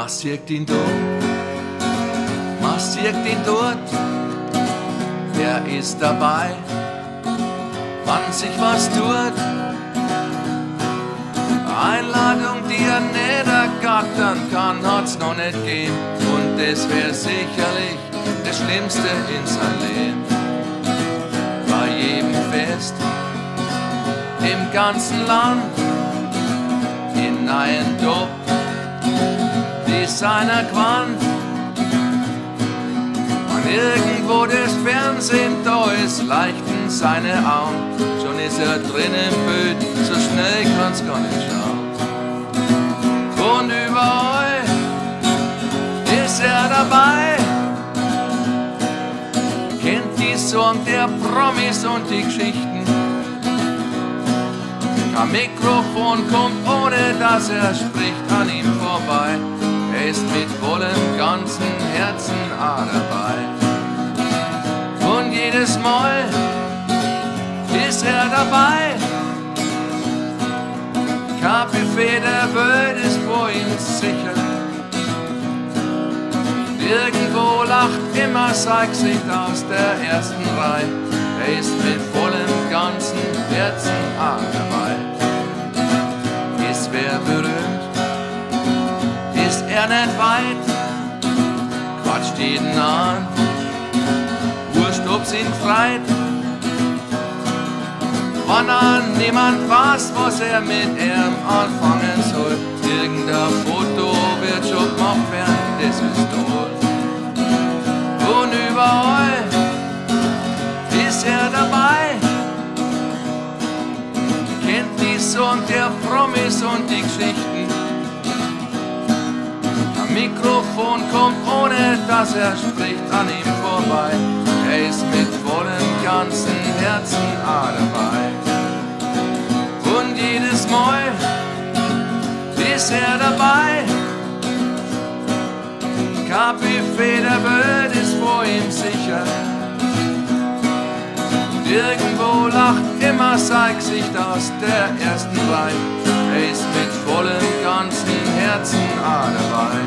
Massiert ihn da, massiert ihn dort, wer ist dabei, wann sich was tut. Einladung, die er nicht ergattern kann, hat's noch nicht gegeben. Und das wär sicherlich das Schlimmste in sein Leben. Bei jedem Fest im ganzen Land, in einen Top, seiner Quant. Und irgendwo das Fernsehen da ist, leuchten seine Augen. Schon ist er drin im Bild, so schnell kann's gar nicht schauen. Und überall ist er dabei, kennt die Sorgen der Promis und die Geschichten. Kein Mikrofon kommt, ohne dass er spricht, an ihm vorbei. Er ist mit vollem ganzen Herzen auch dabei. Und jedes Mal ist er dabei. Kein Buffet der Welt ist vor ihm sicher. Irgendwo lacht immer sein Gesicht aus der ersten Reihe. Er ist mit vollem ganzen Herzen auch dabei. Ist wer berühmt, ist er nicht weit, quatscht jeden an, wurscht ob's ihn freit. Wann an niemand weiß, was er mit ihm anfangen soll, irgendein Foto wird schon gemacht werden, das ist toll. Und überall ist er dabei, kennt die Sorgen der Promis und die Geschichten. Am Mikrofon kommt, ohne dass er spricht, an ihm vorbei. Er ist mit vollem ganzen Herzen auch dabei. Und jedes Mal ist er dabei. Kein Buffet der Welt ist vor ihm sicher. Und irgendwo lacht immer sein Gesicht aus der ersten Reihe. Er ist mit vollem ganzen Herzen auch dabei.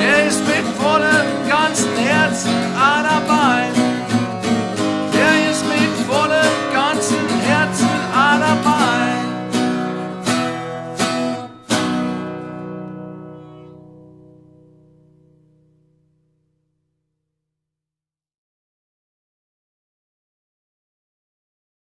Er ist mit vollem ganzen Herzen auch dabei.